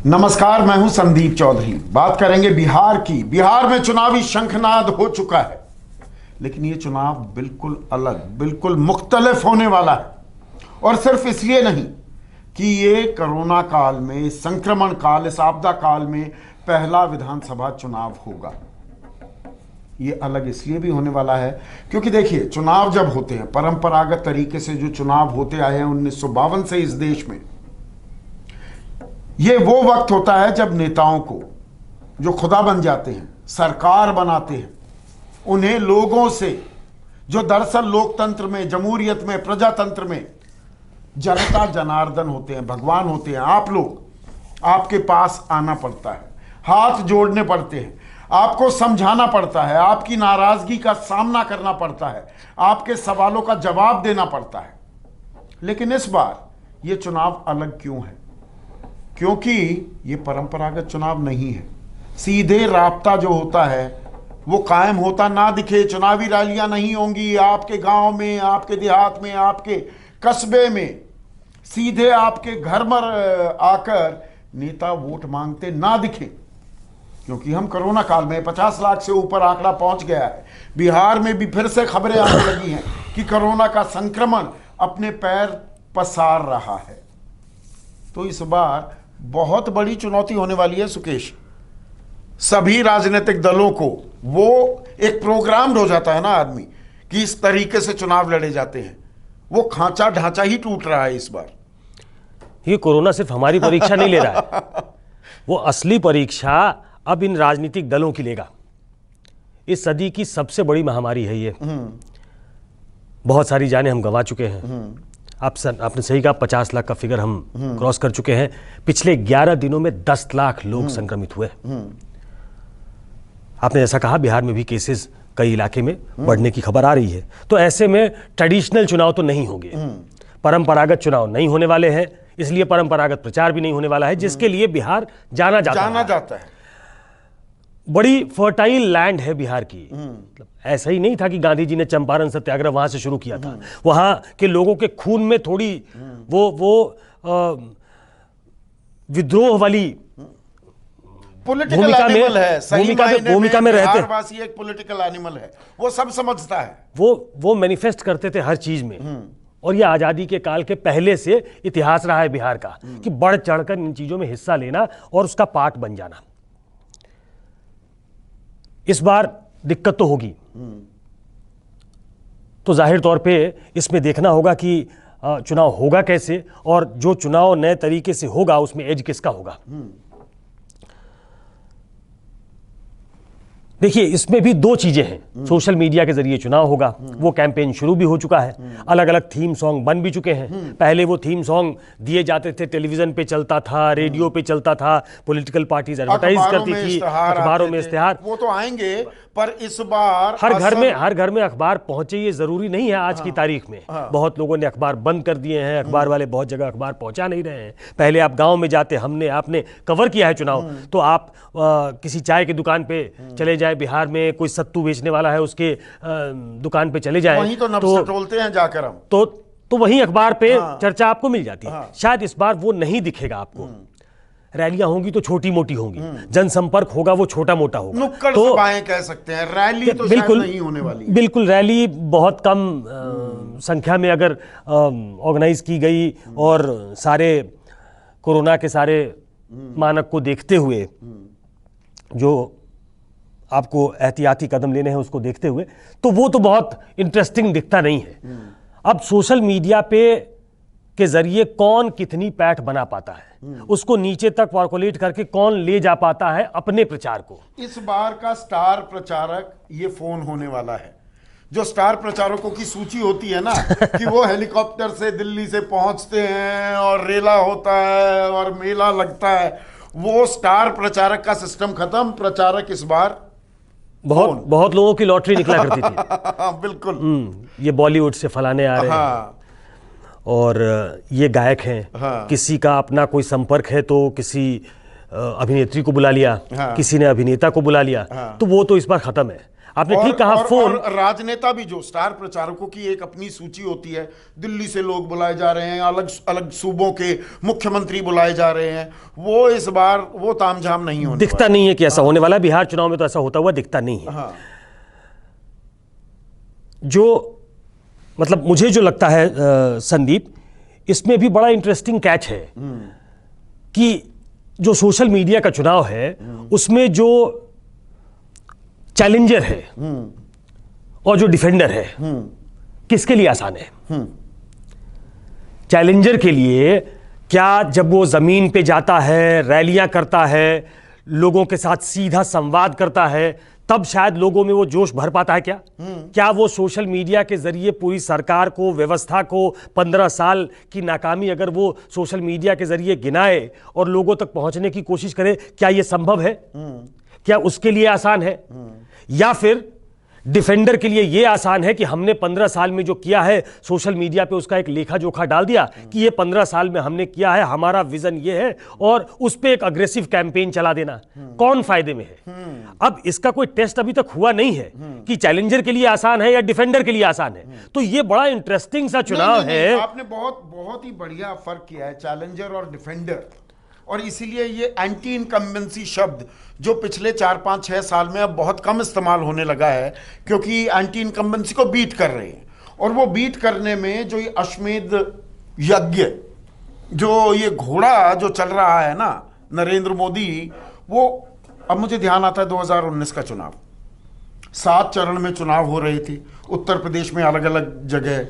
नमस्कार, मैं हूं संदीप चौधरी। बात करेंगे बिहार की। बिहार में चुनावी शंखनाद हो चुका है, लेकिन ये चुनाव बिल्कुल अलग, बिल्कुल मुख्तलिफ होने वाला है। और सिर्फ इसलिए नहीं कि ये कोरोना काल में, संक्रमण काल, इस आपदा काल में पहला विधानसभा चुनाव होगा। ये अलग इसलिए भी होने वाला है क्योंकि देखिए, चुनाव जब होते हैं, परंपरागत तरीके से जो चुनाव होते आए हैं 1952 से इस देश में, ये वो वक्त होता है जब नेताओं को, जो खुदा बन जाते हैं, सरकार बनाते हैं, उन्हें लोगों से, जो दरअसल लोकतंत्र में, जमहूरियत में, प्रजातंत्र में जनता जनार्दन होते हैं, भगवान होते हैं, आप लोग, आपके पास आना पड़ता है, हाथ जोड़ने पड़ते हैं, आपको समझाना पड़ता है, आपकी नाराजगी का सामना करना पड़ता है, आपके सवालों का जवाब देना पड़ता है। लेकिन इस बार ये चुनाव अलग क्यों है? क्योंकि ये परंपरागत चुनाव नहीं है। सीधे राब्ता जो होता है वो कायम होता ना दिखे। चुनावी रैलियां नहीं होंगी आपके गांव में, आपके देहात में, आपके कस्बे में। सीधे आपके घर पर आकर नेता वोट मांगते ना दिखे, क्योंकि हम कोरोना काल में 50 लाख से ऊपर आंकड़ा पहुंच गया है। बिहार में भी फिर से खबरें आने लगी हैं कि कोरोना का संक्रमण अपने पैर पसार रहा है। तो इस बार बहुत बड़ी चुनौती होने वाली है सुकेश। सभी राजनीतिक दलों को, वो एक प्रोग्राम हो जाता है ना आदमी कि इस तरीके से चुनाव लड़े जाते हैं, वो खांचा ढांचा ही टूट रहा है इस बार। ये कोरोना सिर्फ हमारी परीक्षा नहीं ले रहा है, वो असली परीक्षा अब इन राजनीतिक दलों की लेगा। इस सदी की सबसे बड़ी महामारी है ये। बहुत सारी जानें हम गंवा चुके हैं। आपने सही कहा, 50 लाख का फिगर हम क्रॉस कर चुके हैं। पिछले 11 दिनों में 10 लाख लोग संक्रमित हुए। आपने जैसा कहा, बिहार में भी केसेस कई इलाके में बढ़ने की खबर आ रही है। तो ऐसे में ट्रेडिशनल चुनाव तो नहीं होंगे, परंपरागत चुनाव नहीं होने वाले हैं, इसलिए परंपरागत प्रचार भी नहीं होने वाला है, जिसके लिए बिहार जाना जाता है। बड़ी फर्टाइल लैंड है बिहार की। मतलब ऐसा ही नहीं था कि गांधी जी ने चंपारण सत्याग्रह वहां से शुरू किया था। वहां के लोगों के खून में थोड़ी वो विद्रोह वाली पॉलिटिकल एनिमल है। भूमिका में रहते हैं। बिहारवासी एक पॉलिटिकल एनिमल है, वो सब समझता है। वो मैनिफेस्ट करते थे हर चीज में। और ये आजादी के काल के पहले से इतिहास रहा है बिहार का कि बढ़ चढ़कर इन चीजों में हिस्सा लेना और उसका पार्ट बन जाना। इस बार दिक्कत तो होगी, तो जाहिर तौर पे इसमें देखना होगा कि चुनाव होगा कैसे, और जो चुनाव नए तरीके से होगा उसमें एज किसका होगा। देखिए, इसमें भी दो चीजें हैं। सोशल मीडिया के जरिए चुनाव होगा, वो कैंपेन शुरू भी हो चुका है। अलग अलग थीम सॉन्ग बन भी चुके हैं। पहले वो थीम सॉन्ग दिए जाते थे, टेलीविजन पे चलता था, रेडियो पे चलता था, पॉलिटिकल पार्टीज एडवर्टाइज करती थी, अखबारों में इश्तेहार। वो तो आएंगे, पर इस बार हर घर में अखबार पहुंचे ये जरूरी नहीं है आज की तारीख में। बहुत लोगों ने अखबार बंद कर दिए हैं, अखबार वाले बहुत जगह अखबार पहुंचा नहीं रहे हैं। पहले आप गांव में जाते, आपने कवर किया है चुनाव, तो आप किसी चाय की दुकान पे चले जाए, बिहार में कोई सत्तू बेचने वाला है उसके दुकान पे चले जाए, वहीं तो नब्ज टोलते हैं जाकर हम। तो वहीं अखबार पे चर्चा आपको मिल जाती है। शायद इस बार वो नहीं दिखेगा आपको। रैलियां होंगी तो छोटी मोटी होंगी, जनसंपर्क होगा वो छोटा मोटा होगा। नुक्कड़ सभाएं कह सकते हैं, रैली तो बिल्कुल नहीं होने वाली। बिल्कुल, रैली बहुत कम संख्या में अगर ऑर्गेनाइज की गई और सारे कोरोना के सारे मानक को देखते हुए, जो आपको एहतियाती कदम लेने हैं उसको देखते हुए, तो वो तो बहुत इंटरेस्टिंग दिखता नहीं है। अब सोशल मीडिया पे के जरिए कौन कितनी पैठ बना पाता है, उसको नीचे तक पर्कोलेट करके कौन ले जा पाता है अपने प्रचार को। इस बार का स्टार प्रचारक ये फोन होने वाला है। जो स्टार प्रचारकों की सूची होती है ना कि वो हेलीकॉप्टर से दिल्ली से पहुंचते हैं और रेला होता है और मेला लगता है, वो स्टार प्रचारक का सिस्टम खत्म। प्रचारक इस बार बहुत लोगों की लॉटरी निकला करती थी। बिल्कुल, ये बॉलीवुड से फलाने आ रहे हैं और ये गायक हैं। किसी का अपना कोई संपर्क है तो किसी अभिनेत्री को बुला लिया, किसी ने अभिनेता को बुला लिया, तो वो तो इस बार खत्म है। आपने ठीक कहा। फोन और राजनेता भी, जो स्टार प्रचारकों की एक अपनी सूची होती है, दिल्ली से लोग बुलाए जा रहे हैं, अलग अलग सूबों के मुख्यमंत्री बुलाए जा रहे हैं, वो इस बार वो तामझाम नहीं होने दिखता नहीं है कि ऐसा होने वाला। बिहार चुनाव में तो ऐसा होता हुआ दिखता नहीं है। हाँ। जो मतलब मुझे जो लगता है संदीप, इसमें भी बड़ा इंटरेस्टिंग कैच है कि जो सोशल मीडिया का चुनाव है उसमें जो चैलेंजर है और जो डिफेंडर है, किसके लिए आसान है? चैलेंजर के लिए क्या, जब वो जमीन पे जाता है, रैलियां करता है, लोगों के साथ सीधा संवाद करता है, तब शायद लोगों में वो जोश भर पाता है क्या? क्या वो सोशल मीडिया के जरिए पूरी सरकार को, व्यवस्था को, 15 साल की नाकामी अगर वो सोशल मीडिया के जरिए गिनाए और लोगों तक पहुंचने की कोशिश करे, क्या ये संभव है? क्या उसके लिए आसान है? या फिर डिफेंडर के लिए यह आसान है कि हमने 15 साल में जो किया है, सोशल मीडिया पे उसका एक लेखा जोखा डाल दिया कि ये 15 साल में हमने किया है, हमारा विजन ये है, और उस पे एक अग्रेसिव कैंपेन चला देना? कौन फायदे में है? अब इसका कोई टेस्ट अभी तक हुआ नहीं है कि चैलेंजर के लिए आसान है या डिफेंडर के लिए आसान है। तो ये बड़ा इंटरेस्टिंग सा चुनाव है। आपने बहुत ही बढ़िया फर्क किया है, चैलेंजर और डिफेंडर। और इसीलिए ये एंटी इनकम्बेंसी शब्द जो पिछले 4-5-6 साल में अब बहुत कम इस्तेमाल होने लगा है, क्योंकि एंटी इनकम्बेंसी को बीट कर रहे हैं। और वो बीट करने में जो ये अश्वमेध यज्ञ, जो ये घोड़ा जो चल रहा है ना, नरेंद्र मोदी, वो अब मुझे ध्यान आता है 2019 का चुनाव, 7 चरण में चुनाव हो रहे थे उत्तर प्रदेश में, अलग अलग जगह।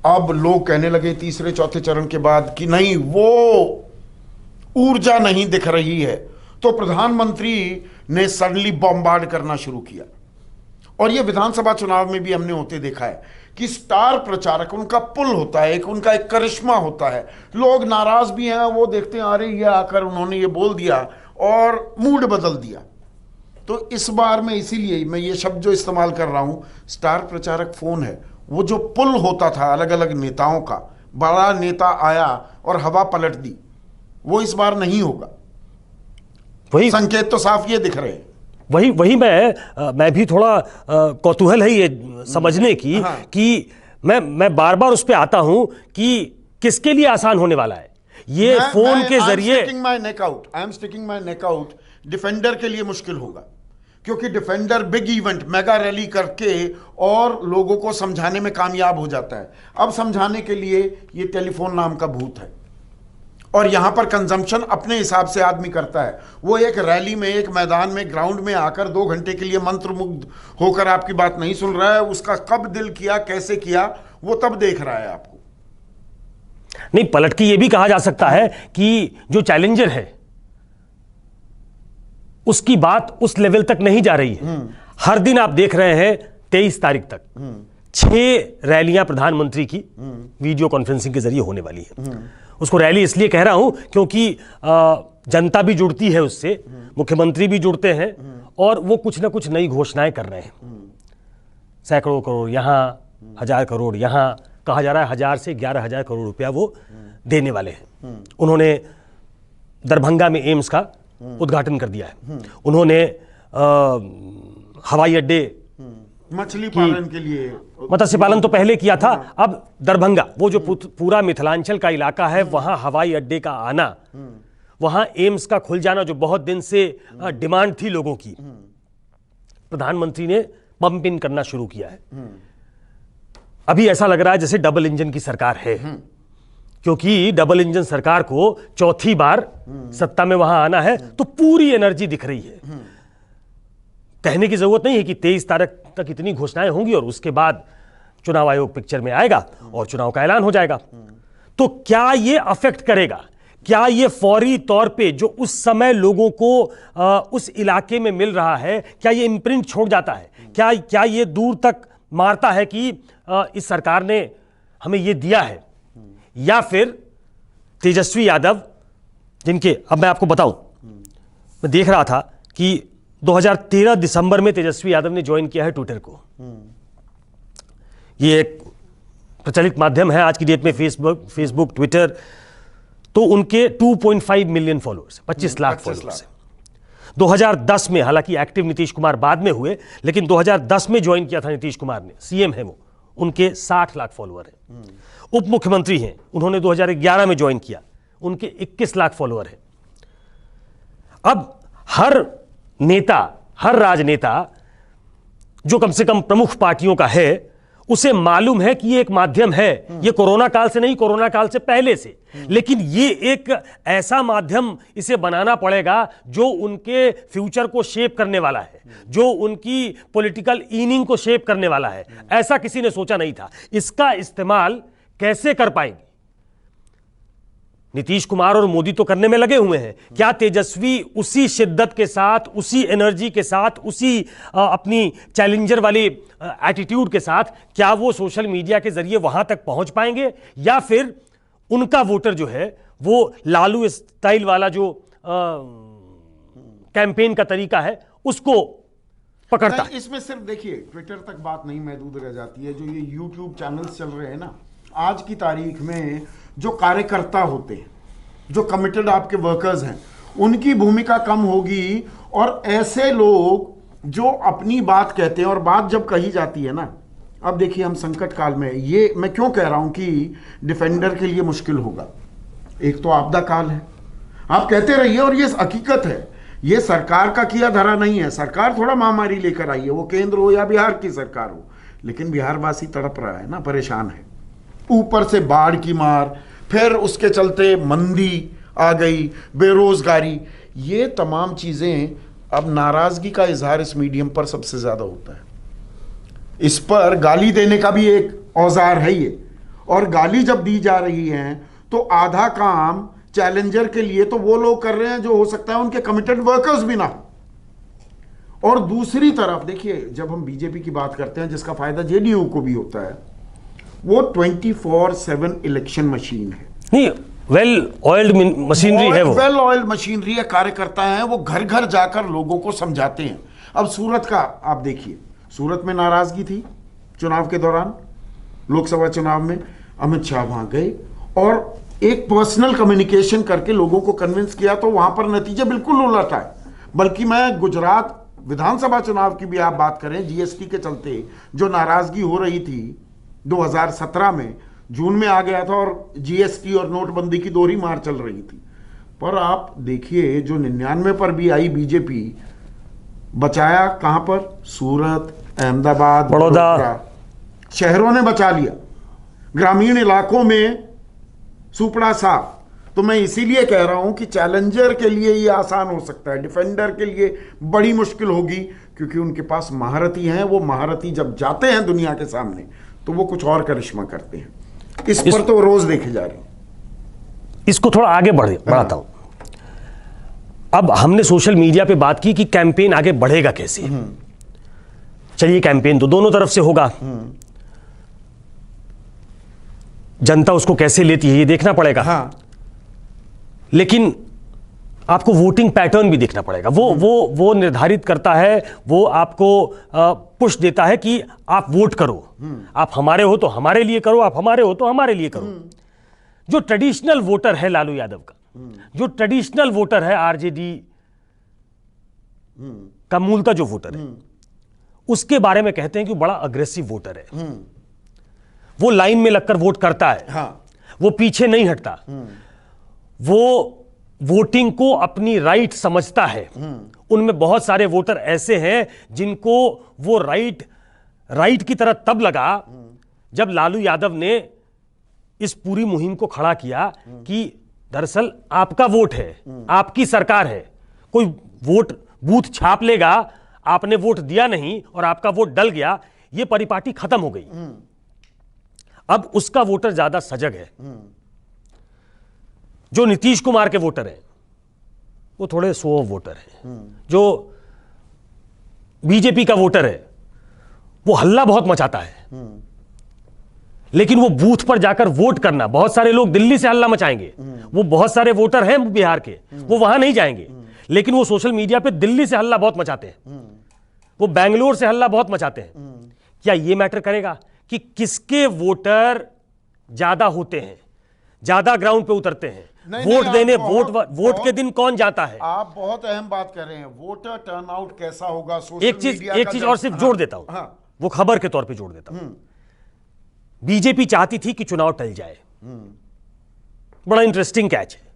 अब लोग कहने लगे तीसरे चौथे चरण के बाद कि नहीं, वो ऊर्जा नहीं दिख रही है, तो प्रधानमंत्री ने सडनली बॉम्बार्ड करना शुरू किया। और यह विधानसभा चुनाव में भी हमने होते देखा है कि स्टार प्रचारक, उनका पुल होता है, उनका एक करिश्मा होता है। लोग नाराज भी हैं, वो देखते हैं अरे ये आकर उन्होंने ये बोल दिया, और मूड बदल दिया। तो इस बार में इसीलिए मैं ये शब्द जो इस्तेमाल कर रहा हूं, स्टार प्रचारक फोन है। वो जो पुल होता था अलग अलग नेताओं का, बड़ा नेता आया और हवा पलट दी, वो इस बार नहीं होगा। वही संकेत तो साफ ये दिख रहे हैं। वही मैं भी थोड़ा कौतूहल है ये समझने की, हाँ। कि मैं बार बार उस पे आता हूं कि किसके लिए आसान होने वाला है ये फोन के जरिए। I am sticking my neck out. Defender के लिए मुश्किल होगा, क्योंकि defender big event, mega rally करके और लोगों को समझाने में कामयाब हो जाता है। अब समझाने के लिए ये टेलीफोन नाम का भूत है, और यहां पर कंजम्पशन अपने हिसाब से आदमी करता है। वो एक रैली में, एक मैदान में, ग्राउंड में आकर 2 घंटे के लिए मंत्रमुग्ध होकर आपकी बात नहीं सुन रहा है। उसका कब दिल किया, कैसे किया, वो तब देख रहा है आपको। नहीं, पलट के ये भी कहा जा सकता है कि जो चैलेंजर है उसकी बात उस लेवल तक नहीं जा रही है। हर दिन आप देख रहे हैं 23 तारीख तक 6 रैलियां प्रधानमंत्री की वीडियो कॉन्फ्रेंसिंग के जरिए होने वाली है। उसको रैली इसलिए कह रहा हूं क्योंकि जनता भी जुड़ती है उससे, मुख्यमंत्री भी जुड़ते हैं, और वो कुछ ना कुछ नई घोषणाएं कर रहे हैं। सैकड़ों करोड़ यहां, 1000 करोड़ यहां, कहा जा रहा है 1000 से 11,000 करोड़ रुपया वो देने वाले हैं। उन्होंने दरभंगा में एम्स का उद्घाटन कर दिया है। उन्होंने हवाई अड्डे, मछली पालन के लिए, मत्स्य पालन तो पहले किया था, अब दरभंगा, वो जो पूरा मिथिलांचल का इलाका है, वहां हवाई अड्डे का आना, वहां एम्स का खुल जाना, जो बहुत दिन से डिमांड थी लोगों की, प्रधानमंत्री ने पंप इन करना शुरू किया है। अभी ऐसा लग रहा है जैसे डबल इंजन की सरकार है, क्योंकि डबल इंजन सरकार को चौथी बार सत्ता में वहां आना है, तो पूरी एनर्जी दिख रही है। कहने की जरूरत नहीं है कि 23 तारीख तक इतनी घोषणाएं होंगी और उसके बाद चुनाव आयोग पिक्चर में आएगा और चुनाव का ऐलान हो जाएगा। तो क्या ये अफेक्ट करेगा? क्या ये फौरी तौर पे जो उस समय लोगों को उस इलाके में मिल रहा है, क्या ये इम्प्रिंट छोड़ जाता है? क्या ये दूर तक मारता है कि इस सरकार ने हमें ये दिया है? या फिर तेजस्वी यादव, जिनके, अब मैं आपको बताऊं, मैं देख रहा था कि 2013 दिसंबर में तेजस्वी यादव ने ज्वाइन किया है ट्विटर को। ये एक प्रचलित माध्यम है आज की डेट में, फेसबुक, ट्विटर। तो उनके 2.5 मिलियन फॉलोअर्स, 25 लाख फॉलोअर्स हैं। 2010 में, हालांकि एक्टिव नीतीश कुमार बाद में हुए, लेकिन 2010 में ज्वाइन किया था नीतीश कुमार ने, सीएम है वो, उनके 60 लाख फॉलोअर हैं। उप मुख्यमंत्री हैं, उन्होंने 2011 में ज्वाइन किया, उनके 21 लाख फॉलोअर हैं। अब हर नेता, हर राजनेता जो कम से कम प्रमुख पार्टियों का है, उसे मालूम है कि ये एक माध्यम है, ये कोरोना काल से नहीं, कोरोना काल से पहले से, लेकिन ये एक ऐसा माध्यम इसे बनाना पड़ेगा जो उनके फ्यूचर को शेप करने वाला है, जो उनकी पॉलिटिकल इनिंग को शेप करने वाला है। ऐसा किसी ने सोचा नहीं था। इसका इस्तेमाल कैसे कर पाएंगे? नीतीश कुमार और मोदी तो करने में लगे हुए हैं। क्या तेजस्वी उसी शिद्दत के साथ, उसी एनर्जी के साथ, उसी अपनी चैलेंजर वाली एटीट्यूड के साथ, क्या वो सोशल मीडिया के जरिए वहां तक पहुंच पाएंगे, या फिर उनका वोटर जो है वो लालू स्टाइल वाला जो कैंपेन का तरीका है उसको पकड़ता है? इसमें सिर्फ देखिए ट्विटर तक बात नहीं महदूद रह जाती है। जो ये यूट्यूब चैनल्स चल रहे हैं ना, आज की तारीख में जो कार्यकर्ता होते हैं, जो कमिटेड आपके वर्कर्स हैं, उनकी भूमिका कम होगी, और ऐसे लोग जो अपनी बात कहते हैं, और बात जब कही जाती है ना, अब देखिए हम संकट काल में, ये मैं क्यों कह रहा हूं कि डिफेंडर के लिए मुश्किल होगा। एक तो आपदा काल है, आप कहते रहिए, और ये हकीकत है, ये सरकार का किया धरा नहीं है। सरकार थोड़ा महामारी लेकर आई है, वो केंद्र हो या बिहार की सरकार हो, लेकिन बिहारवासी तड़प रहा है ना, परेशान है। ऊपर से बाढ़ की मार, फिर उसके चलते मंदी आ गई, बेरोजगारी, ये तमाम चीजें, अब नाराजगी का इजहार इस मीडियम पर सबसे ज्यादा होता है। इस पर गाली देने का भी एक औजार है ये, और गाली जब दी जा रही है तो आधा काम चैलेंजर के लिए तो वो लोग कर रहे हैं जो हो सकता है उनके कमिटेड वर्कर्स भी ना हो। और दूसरी तरफ देखिए, जब हम बीजेपी की बात करते हैं, जिसका फायदा जेडीयू को भी होता है, वो 24/7 इलेक्शन मशीन है। नहीं, वेल ऑयल्ड मशीनरी है वो, वेल ऑयल्ड मशीनरी है। कार्यकर्ता हैं, वो घर घर जाकर लोगों को समझाते हैं। अब सूरत का आप देखिए, सूरत में नाराजगी थी चुनाव के दौरान, लोकसभा चुनाव में अमित शाह वहां गए और एक पर्सनल कम्युनिकेशन करके लोगों को कन्विंस किया, तो वहां पर नतीजे बिल्कुल उलट आए। बल्कि मैं गुजरात विधानसभा चुनाव की भी आप बात करें, जीएसटी के चलते जो नाराजगी हो रही थी 2017 में, जून में आ गया था, और जीएसटी और नोटबंदी की दोहरी मार चल रही थी। पर आप देखिए, जो 99 पर भी आई बीजेपी, बचाया कहां पर? सूरत, अहमदाबाद, बड़ौदा, शहरों ने बचा लिया। ग्रामीण इलाकों में सुपड़ा साफ। तो मैं इसीलिए कह रहा हूं कि चैलेंजर के लिए ये आसान हो सकता है, डिफेंडर के लिए बड़ी मुश्किल होगी, क्योंकि उनके पास महारथी हैं। वो महारथी जब जाते हैं दुनिया के सामने तो वो कुछ और करिश्मा करते हैं। इस पर तो रोज देखे जा रहे हैं। इसको थोड़ा आगे बढ़ाता हूं। अब हमने सोशल मीडिया पे बात की कि कैंपेन आगे बढ़ेगा कैसे। चलिए, कैंपेन तो दोनों तरफ से होगा, जनता उसको कैसे लेती है ये देखना पड़ेगा। हाँ। लेकिन आपको वोटिंग पैटर्न भी देखना पड़ेगा। वो निर्धारित करता है, वो आपको पुश देता है कि आप वोट करो, आप हमारे हो तो हमारे लिए करो, आप हमारे हो तो हमारे लिए करो। जो ट्रेडिशनल वोटर है लालू यादव का, जो ट्रेडिशनल वोटर है आरजेडी का मूलतः जो वोटर है, उसके बारे में कहते हैं कि बड़ा अग्रेसिव वोटर है। वो लाइन में लगकर वोट करता है। हाँ। वो पीछे नहीं हटता। वो वोटिंग को अपनी राइट समझता है। उनमें बहुत सारे वोटर ऐसे हैं जिनको वो राइट की तरह तब लगा जब लालू यादव ने इस पूरी मुहिम को खड़ा किया कि दरअसल आपका वोट है, आपकी सरकार है। कोई वोट बूथ छाप लेगा, आपने वोट दिया नहीं और आपका वोट डल गया, ये परिपाटी खत्म हो गई। अब उसका वोटर ज्यादा सजग है। जो नीतीश कुमार के वोटर हैं वो थोड़े सो वोटर हैं। जो बीजेपी का वोटर है वो हल्ला बहुत मचाता है, लेकिन वो बूथ पर जाकर वोट करना, बहुत सारे लोग दिल्ली से हल्ला मचाएंगे, वो बहुत सारे वोटर हैं बिहार के, वो वहां नहीं जाएंगे, लेकिन वो सोशल मीडिया पे दिल्ली से हल्ला बहुत मचाते हैं, वो बेंगलोर से हल्ला बहुत मचाते हैं। क्या ये मैटर करेगा कि किसके वोटर ज्यादा होते हैं, ज्यादा ग्राउंड पे उतरते हैं? नहीं, वोट नहीं, देने आप वोट के दिन कौन जाता है? आप बहुत अहम बात कर रहे हैं, वोटर टर्नआउट कैसा होगा, सोशल एक चीज और सिर्फ जोड़ देता हूं, वो खबर के तौर पे जोड़ देता हूं। बीजेपी चाहती थी कि चुनाव टल जाए, बड़ा इंटरेस्टिंग कैच है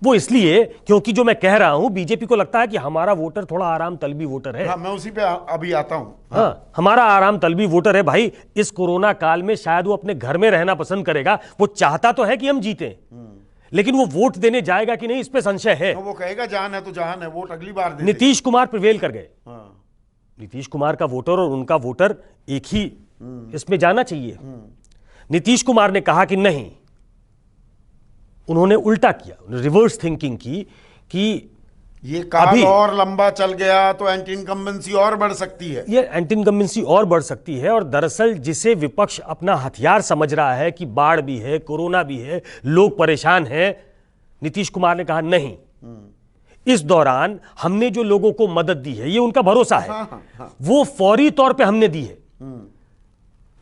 वो, इसलिए क्योंकि जो मैं कह रहा हूं, बीजेपी को लगता है कि हमारा वोटर थोड़ा आराम तलबी वोटर है। हाँ, मैं उसी पे अभी आता हूं। हाँ, हमारा आराम तलबी वोटर है भाई, इस कोरोना काल में शायद वो अपने घर में रहना पसंद करेगा, वो चाहता तो है कि हम जीतें, लेकिन वो वोट देने जाएगा कि नहीं इस पे संशय है। तो वो कहेगा जान है तो जान है, वोट अगली बार दे। नीतीश कुमार प्रिवेल कर गए। नीतीश कुमार का वोटर और उनका वोटर एक ही इसमें जाना चाहिए। नीतीश कुमार ने कहा कि नहीं, उन्होंने उल्टा किया, रिवर्स थिंकिंग की कि ये काल और लंबा चल गया तो एंटी इनकम्बेंसी और बढ़ सकती है। ये एंटी इनकम्बेंसी और बढ़ सकती है, और दरअसल जिसे विपक्ष अपना हथियार समझ रहा है कि बाढ़ भी है, कोरोना भी है, लोग परेशान हैं, नीतीश कुमार ने कहा नहीं, इस दौरान हमने जो लोगों को मदद दी है, ये उनका भरोसा है, वो फौरी तौर पे हमने दी है,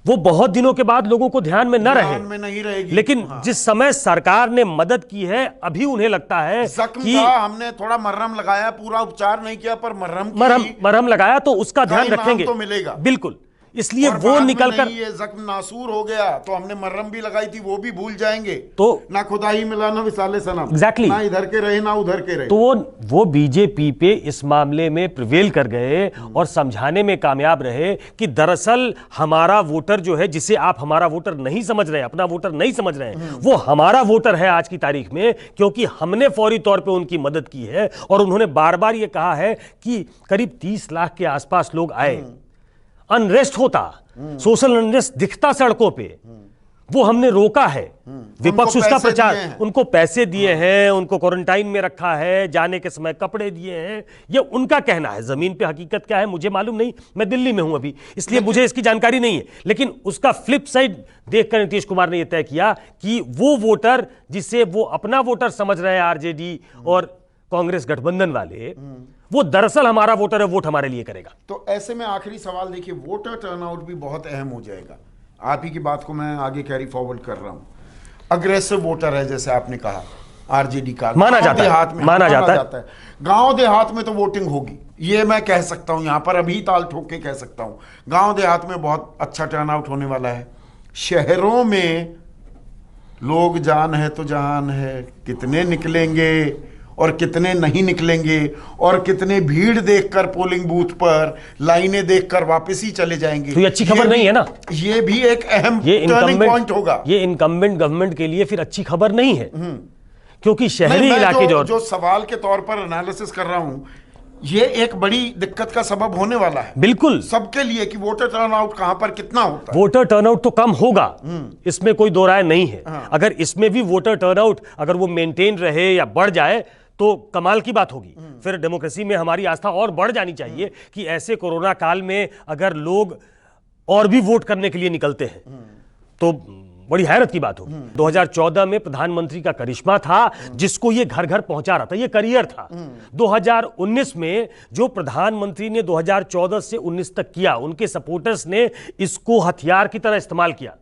वो बहुत दिनों के बाद लोगों को ध्यान में नहीं रहेगी, लेकिन जिस समय सरकार ने मदद की है, अभी उन्हें लगता है कि हमने थोड़ा मरहम लगाया, पूरा उपचार नहीं किया, पर मरहम लगाया तो उसका ध्यान रखेंगे, तो मिलेगा बिल्कुल। इसलिए वो निकलकर ये जख्म नासूर हो गया तो हमने मरहम भी लगाई थी, वो भी भूल जाएंगे, तो ना खुदा ही मिला ना विसाले सनम, एग्जैक्टली, ना इधर के रहे ना उधर के रहे। तो वो बीजेपी पे इस मामले में प्रिवेल कर गए और समझाने में कामयाब रहे कि दरअसल हमारा वोटर जो है, जिसे आप हमारा वोटर नहीं समझ रहे, अपना वोटर नहीं समझ रहे हैं, वो हमारा वोटर है आज की तारीख में, क्योंकि हमने फौरी तौर पे उनकी मदद की है। और उन्होंने बार बार ये कहा है कि करीब 30 लाख के आसपास लोग आए, अनरेस्ट होता, सोशल अनरेस्ट दिखता सड़कों पे, वो हमने रोका है। विपक्ष उसका प्रचार, उनको पैसे दिए हैं, उनको क्वारंटाइन में रखा है, जाने के समय कपड़े दिए हैं, ये उनका कहना है। जमीन पे हकीकत क्या है मुझे मालूम नहीं, मैं दिल्ली में हूं अभी, इसलिए मुझे इसकी जानकारी नहीं है, लेकिन उसका फ्लिप साइड देखकर नीतीश कुमार ने यह तय किया कि वो वोटर जिसे वो अपना वोटर समझ रहे हैं, आरजेडी और कांग्रेस गठबंधन वाले, वो दरअसल हमारा वोटर है, वोट हमारे लिए करेगा। तो ऐसे में आखिरी सवाल देखिए, वोटर टर्नआउट भी बहुत अहम हो जाएगा। आप ही की बात को मैं आगे कैरी फॉरवर्ड कर रहा हूं। अग्रेसिव वोटर है, जैसे आपने कहा, आरजेडी का माना जाता है, गांव देहात में तो वोटिंग होगी, ये मैं कह सकता हूं, यहां पर अभी ताल ठोक के कह सकता हूं, गांव देहात में बहुत अच्छा टर्नआउट होने वाला है। शहरों में लोग जान है तो जहान है, कितने निकलेंगे और कितने नहीं निकलेंगे, और कितने भीड़ देखकर पोलिंग बूथ पर लाइनें देखकर वापस ही चले जाएंगे, तो ये अच्छी खबर नहीं है ना। ये भी एक अहम टर्निंग पॉइंट होगा। ये इनकम्बेंट गवर्नमेंट के लिए फिर अच्छी खबर नहीं है, क्योंकि शहरी इलाके जो सवाल के तौर पर एनालिसिस कर रहा हूं, ये एक बड़ी दिक्कत का सबब होने वाला है, बिल्कुल सबके लिए, कि वोटर टर्नआउट कहां पर कितना होता है। वोटर टर्नआउट तो कम होगा, इसमें कोई दो राय नहीं है। अगर इसमें भी वोटर टर्नआउट अगर वो मेंटेन रहे या बढ़ जाए तो कमाल की बात होगी। फिर डेमोक्रेसी में हमारी आस्था और बढ़ जानी चाहिए कि ऐसे कोरोना काल में अगर लोग और भी वोट करने के लिए निकलते हैं तो बड़ी हैरत की बात होगी। 2014 में प्रधानमंत्री का करिश्मा था, जिसको ये घर घर पहुंचा रहा था, ये करियर था। 2019 में जो प्रधानमंत्री ने 2014 से 19 तक किया, उनके सपोर्टर्स ने इसको हथियार की तरह इस्तेमाल किया।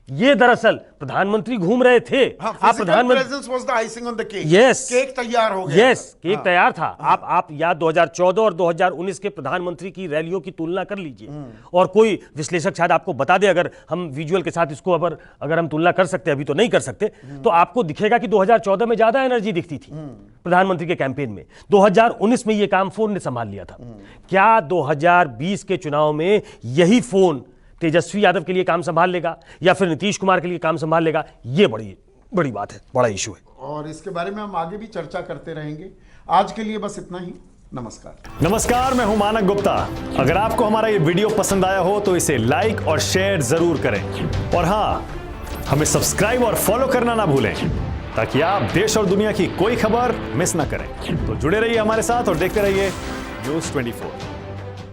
ये दरअसल प्रधानमंत्री घूम रहे थे, आप प्रधानमंत्री, यस, केक तैयार हो गया, यस, केक तैयार था। आप या 2014 और 2019 के प्रधानमंत्री की रैलियों की तुलना कर लीजिए, और कोई विश्लेषक शायद आपको बता दे, अगर हम विजुअल के साथ इसको अगर हम तुलना कर सकते, अभी तो नहीं कर सकते, तो आपको दिखेगा कि 2014 में ज्यादा एनर्जी दिखती थी प्रधानमंत्री के कैंपेन में। 2019 में यह काम फोन ने संभाल लिया था। क्या 2020 के चुनाव में यही फोन तेजस्वी यादव के लिए काम संभाल लेगा या फिर नीतीश कुमार के लिए काम संभाल लेगा? ये बड़ी बात है, बड़ा इशू है, और इसके बारे में हम आगे भी चर्चा करते रहेंगे। आज के लिए बस इतना ही। नमस्कार, मैं हूं मानक गुप्ता। अगर आपको हमारा ये वीडियो पसंद आया हो तो इसे लाइक और शेयर जरूर करें, और हां, हमें सब्सक्राइब और फॉलो करना ना भूलें, ताकि आप देश और दुनिया की कोई खबर मिस ना करें। तो जुड़े रहिए हमारे साथ और देखते रहिए न्यूज़ 24।